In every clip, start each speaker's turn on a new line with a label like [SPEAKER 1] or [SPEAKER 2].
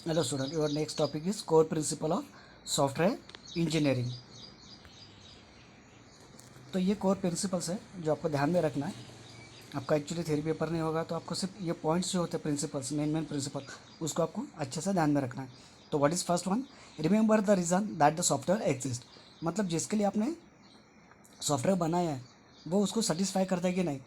[SPEAKER 1] Hello student, your next topic is core principle of software engineering. तो ये core principles है जो आपको ध्यान में रखना है। आपका एक्चुअली थ्योरी पेपर नहीं होगा तो आपको सिर्फ ये पॉइंट्स जो होते हैं प्रिंसिपल्स, मेन प्रिंसिपल, उसको आपको अच्छे से ध्यान में रखना है। तो what is first one? Remember the reason that the software exist. मतलब जिसके लिए आपने सॉफ्टवेयर बनाया है वो उसको सेटिस्फाई करता है कि नहीं,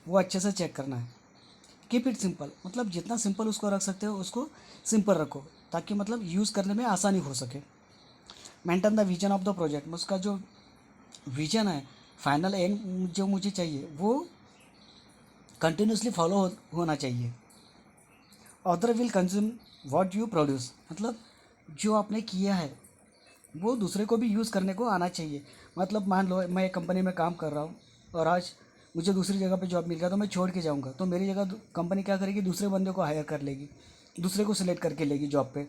[SPEAKER 1] वो अच्छे से चेक करना है। कीप इट सिंपल, मतलब जितना सिंपल उसको रख सकते हो उसको सिंपल रखो, ताकि मतलब यूज़ करने में आसानी हो सके। Maintain the vision of the project, उसका जो विजन है, फाइनल एंड जो मुझे चाहिए वो कंटिन्यूसली फॉलो होना चाहिए। Author will consume what you produce, मतलब जो आपने किया है वो दूसरे को भी यूज़ करने को आना चाहिए। मतलब मान लो मैं एक कंपनी में काम कर रहा हूँ और आज मुझे दूसरी जगह पे जॉब मिल गया तो मैं छोड़ के जाऊँगा, तो मेरी जगह कंपनी क्या करेगी, दूसरे बंदे को हायर कर लेगी, दूसरे को सिलेक्ट करके लेगी जॉब पे।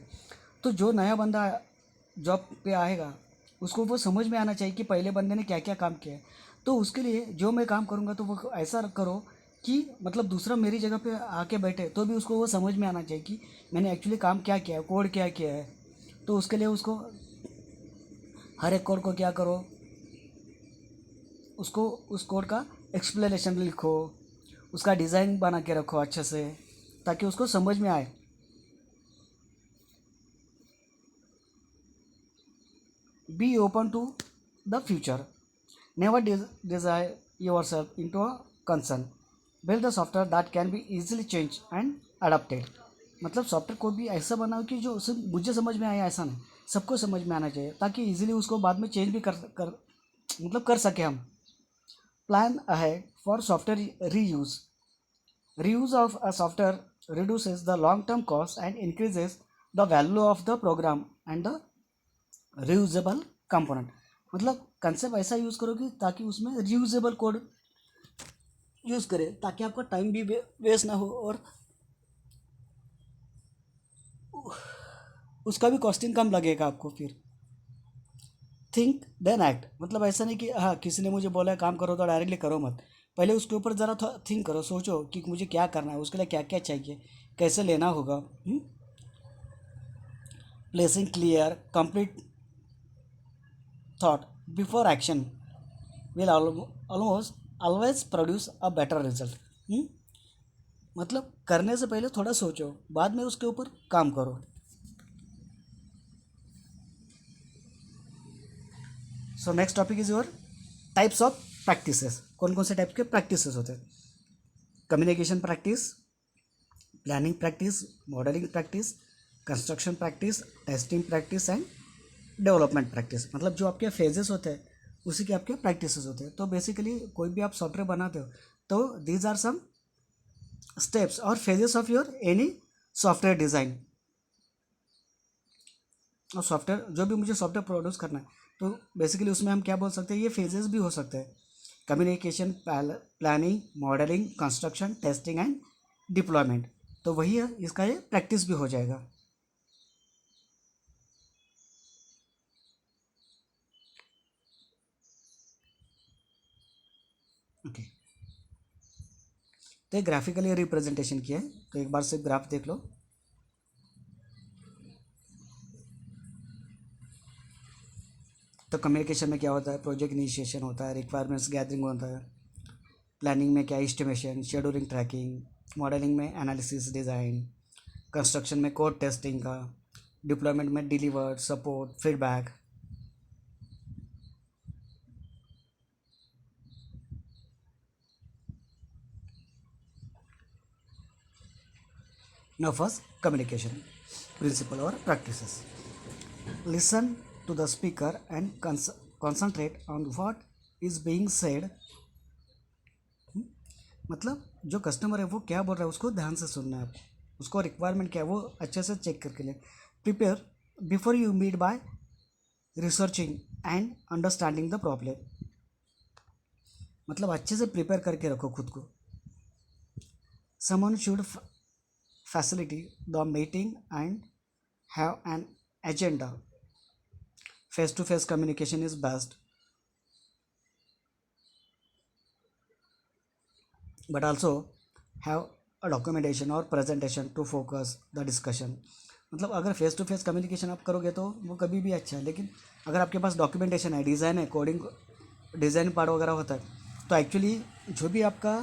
[SPEAKER 1] तो जो नया बंदा जॉब पे आएगा उसको वो समझ में आना चाहिए कि पहले बंदे ने क्या क्या काम किया है। तो उसके लिए जो मैं काम करूँगा तो वो ऐसा करो कि मतलब दूसरा मेरी जगह पे आके बैठे तो भी उसको वो समझ में आना चाहिए कि मैंने एक्चुअली काम क्या किया है, कोड क्या किया है। तो उसके लिए उसको हर एक कोड को क्या करो, उसको उस कोड का एक्सप्लेनेशन लिखो, उसका डिज़ाइन बना के रखो अच्छे से, ताकि उसको समझ में आए। Be open to the future, never desire yourself into a concern. Build the software that can be easily changed and adapted. मतलब सॉफ्टवेयर कोड भी ऐसा बनाओ कि जो सिर्फ मुझे समझ में आया ऐसा नहीं, सबको समझ में आना चाहिए, ताकि इजीली उसको बाद में चेंज भी कर मतलब कर सके हम। Plan ahead for software reuse, reuse of a software reduces the long term cost and increases the value of the program and the reusable component। मतलब कंसेप्ट ऐसा यूज़ करो कि ताकि उसमें रियूजेबल कोड यूज़ करें, ताकि आपका टाइम भी वेस्ट ना हो और उसका भी कॉस्टिंग कम लगेगा आपको फिर। थिंक देन एक्ट, मतलब ऐसा नहीं कि हाँ किसी ने मुझे बोला है काम करो तो डायरेक्टली करो मत, पहले उसके ऊपर ज़रा थिंक करो, सोचो कि मुझे क्या करना है, उसके लिए क्या क्या चाहिए, कैसे लेना होगा। Placing clear complete thought before action will almost always produce a better result. मतलब करने से पहले थोड़ा सोचो, बाद में उसके ऊपर काम करो। So next topic is your types of practices. कौन कौन से टाइप के प्रैक्टिसेस होते हैं? Communication practice, planning practice, modelling practice, construction practice, testing practice and development practice. मतलब जो आपके फेजेस होते हैं उसी के आपके प्रैक्टिसेस होते हैं। तो बेसिकली कोई भी आप सॉफ्टवेयर बनाते हो तो दीज आर सम स्टेप्स और phases of your any software design. और सॉफ्टवेयर जो भी मुझे सॉफ्टवेयर प्रोड्यूस करना है तो बेसिकली उसमें हम क्या बोल सकते हैं, ये फेजेस भी हो सकते हैं। Communication, planning, modelling, construction, testing and deployment. तो वही है, इसका ये प्रैक्टिस भी हो जाएगा। ओके, तो ये ग्राफिकली रिप्रेजेंटेशन किया है, तो एक बार से ग्राफ देख लो। तो कम्युनिकेशन में क्या होता है, प्रोजेक्ट इनिशिएशन होता है, रिक्वायरमेंट्स गैदरिंग होता है, प्लानिंग में क्या एस्टिमेशन, शेड्यूलिंग, ट्रैकिंग, मॉडलिंग में एनालिसिस डिज़ाइन, कंस्ट्रक्शन में कोड टेस्टिंग का, डिप्लॉयमेंट में delivered support feedback. Now first, communication principle or practices. Listen to the speaker and concentrate on what is being said। मतलब जो customer है वो क्या बोल रहा है उसको ध्यान से सुनना है, उसको रिक्वायरमेंट क्या है वो अच्छे से चेक करके ले। Prepare before you meet by researching and understanding the problem. मतलब अच्छे से प्रिपेयर करके रखो खुद को। Someone should facilitate the meeting and have an agenda। Face to face communication is best, but also have a documentation or presentation to focus the discussion। मतलब अगर face to face communication आप करोगे तो वो कभी भी अच्छा है, लेकिन अगर आपके पास डॉक्यूमेंटेशन है, डिज़ाइन है, कोडिंग डिज़ाइन पार्ट वगैरह होता है, तो एक्चुअली जो भी आपका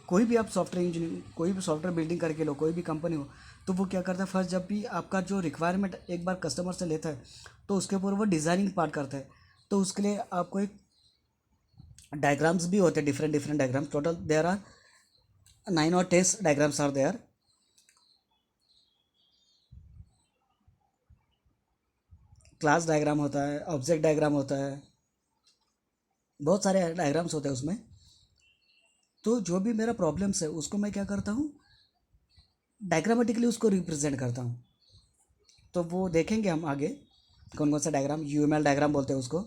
[SPEAKER 1] कोई भी आप सॉफ्टवेयर इंजीनियर, कोई भी सॉफ्टवेयर बिल्डिंग करके लो, कोई भी कंपनी हो, तो वो क्या करता है, फर्स्ट जब भी आपका जो रिक्वायरमेंट एक बार कस्टमर से लेता है, तो उसके ऊपर वो डिज़ाइनिंग पार्ट करता है। तो उसके लिए आपको एक डायग्राम्स भी होते हैं, different different diagrams, total there are 9 or 10 diagrams are there. Class diagram होता है, ऑब्जेक्ट डायग्राम होता है, बहुत सारे डायग्राम्स होते हैं उसमें। तो जो भी मेरा प्रॉब्लम्स है उसको मैं क्या करता हूँ, डायग्रामेटिकली उसको रिप्रेजेंट करता हूँ। तो वो देखेंगे हम आगे कौन कौन सा डायग्राम, यूएमएल डायग्राम बोलते हैं उसको।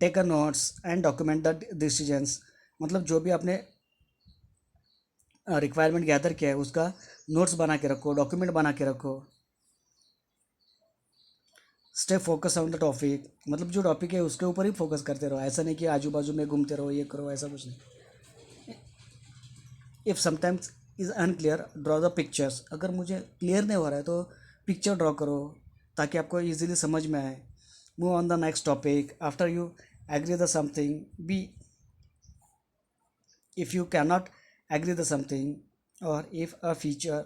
[SPEAKER 1] Take a notes and document the decisions, मतलब जो भी आपने रिक्वायरमेंट गैदर किया है उसका नोट्स बना के रखो, डॉक्यूमेंट बना के रखो। Stay focus on the topic, मतलब जो टॉपिक है उसके ऊपर ही फोकस करते रहो, ऐसा नहीं कि आजू बाजू में घूमते रहो, ये करो, ऐसा कुछ नहीं। If sometimes is unclear draw the pictures, अगर मुझे क्लियर नहीं हो रहा है तो पिक्चर ड्रॉ करो ताकि आपको इजीली समझ में आए। Move on the next topic after you agree the something be, if you cannot agree the something, or if a future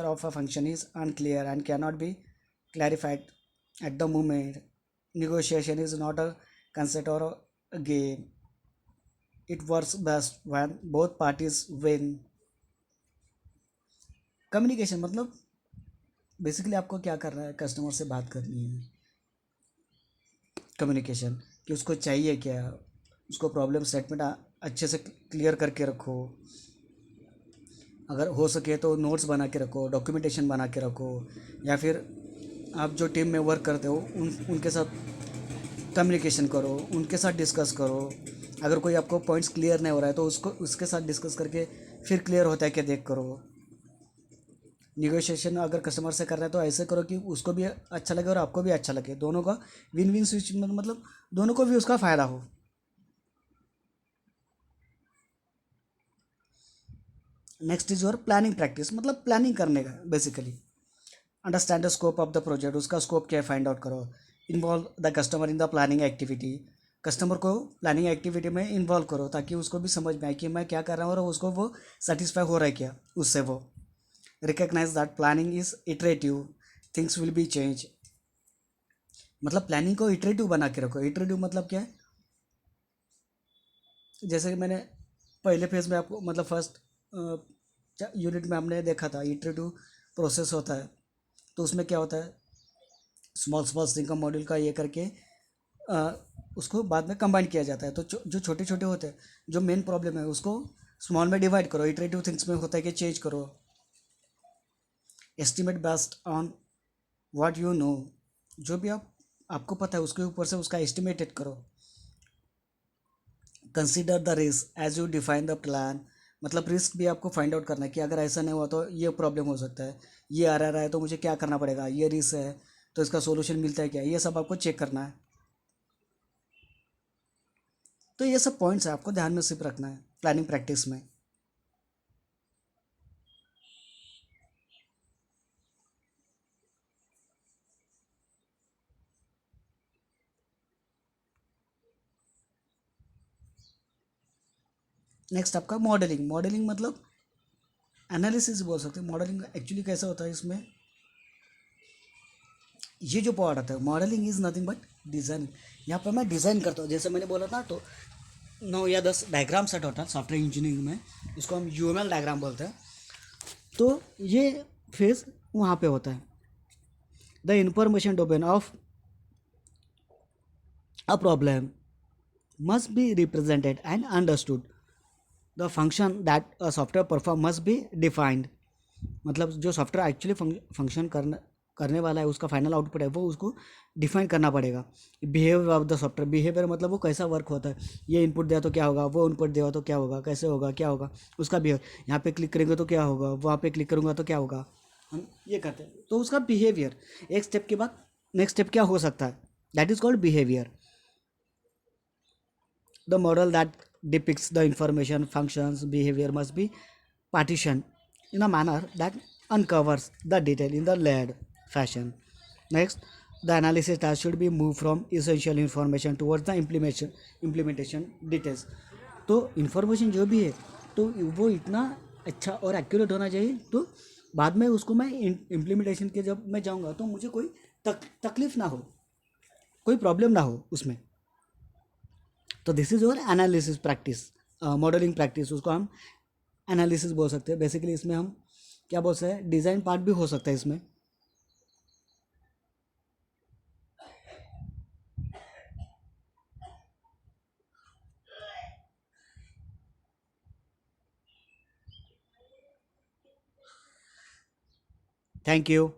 [SPEAKER 1] of a function is unclear and cannot be clarified at the moment, negotiation is not a concept or a game. It works best when both parties win. Communication मतलब basically आपको क्या करना है, customer से बात करनी है। Communication कि उसको चाहिए क्या, उसको प्रॉब्लम स्टेटमेंट अच्छे से क्लियर करके रखो। अगर हो सके तो नोट्स बना के रखो, डॉक्यूमेंटेशन बना के रखो, या फिर आप जो टीम में वर्क करते हो उनके साथ कम्युनिकेशन करो, उनके साथ डिस्कस करो। अगर कोई आपको पॉइंट्स क्लियर नहीं हो रहा है तो उसको उसके साथ डिस्कस करके फिर क्लियर होता है क्या देख करो। निगोशिएशन अगर कस्टमर से कर रहे हैं तो ऐसे करो कि उसको भी अच्छा लगे और आपको भी अच्छा लगे, दोनों का विन विन स्विच, मतलब दोनों को भी उसका फ़ायदा हो। Next is your planning practice, मतलब प्लानिंग करने का basically. Understand the scope of the project, उसका स्कोप क्या है फाइंड आउट करो। Involve the customer in the planning activity, customer को प्लानिंग एक्टिविटी में इन्वॉल्व करो ताकि उसको भी समझ में आए कि मैं क्या कर रहा हूँ और उसको वो सेटिस्फाई हो रहा है क्या उससे। वो recognize that planning is iterative, things will be change, मतलब प्लानिंग को इटरेटिव बना के रखो। इटरेटिव मतलब क्या है, जैसे कि मैंने पहले फेज में आपको मतलब फर्स्ट यूनिट में हमने देखा था इटरेटिव प्रोसेस होता है। तो उसमें क्या होता है, स्मॉल स्मॉल थिंग का मॉड्यूल का ये करके अ, उसको बाद में कंबाइन किया जाता है। तो जो छोटे छोटे होते हैं, जो मेन प्रॉब्लम है उसको स्मॉल में डिवाइड करो। इटरेटिव थिंग्स में होता है कि चेंज करो। Estimate based on what you know, जो भी आपको पता है उसके ऊपर से उसका एस्टिमेटेड करो। Consider the risk as you define the plan, मतलब रिस्क भी आपको फाइंड आउट करना है कि अगर ऐसा नहीं हुआ तो ये प्रॉब्लम हो सकता है, ये आ रहा है तो मुझे क्या करना पड़ेगा, ये रिस्क है तो इसका सोल्यूशन मिलता है क्या, ये सब आपको चेक करना है। तो ये सब पॉइंट्स है आपको ध्यान में सिर्फ रखना है प्लानिंग प्रैक्टिस में। नेक्स्ट आपका मॉडलिंग, मॉडलिंग मतलब एनालिसिस बोल सकते हैं। मॉडलिंग एक्चुअली कैसा होता है, इसमें ये जो पार्ट आता है modelling is nothing but design. यहाँ पर मैं डिज़ाइन करता हूँ, जैसे मैंने बोला था, तो 9 या 10 डायग्राम्स है टोटल सॉफ्टवेयर इंजीनियरिंग में, इसको हम यूएमएल डायग्राम बोलते हैं। तो ये फेज वहाँ पे होता है। The information domain of a problem must be represented and understood. The function that a software perform must be defined. मतलब जो सॉफ्टवेयर एक्चुअली फंक्शन करने वाला है, उसका फाइनल आउटपुट है वो उसको डिफाइन करना पड़ेगा। Behaviour of the software, behaviour मतलब वो कैसा वर्क होता है, ये इनपुट दिया तो क्या होगा, वो इनपुट दिया तो क्या होगा, कैसे होगा, क्या होगा उसका बिहेवियर, यहाँ पे क्लिक करेंगे तो क्या होगा, वहाँ पे क्लिक करूँगा तो क्या होगा, हम ये करते हैं। तो उसका बिहेवियर एक स्टेप के बाद नेक्स्ट स्टेप क्या हो सकता है, that is called behaviour. The model that depicts the information, functions, behavior must be partitioned in a manner that uncovers the detail in the layered fashion. Next, the analysis task should be moved from essential information towards the implementation details. तो information जो भी है तो वो इतना अच्छा और accurate होना चाहिए, तो बाद में उसको मैं इम्प्लीमेंटेशन के जब मैं जाऊँगा तो मुझे कोई तकलीफ ना हो, कोई प्रॉब्लम ना हो उसमें। तो this is your analysis practice, modelling practice, उसको हम एनालिसिस बोल सकते हैं। बेसिकली इसमें हम क्या बोल सकते हैं, डिज़ाइन पार्ट भी हो सकता है इसमें। Thank you.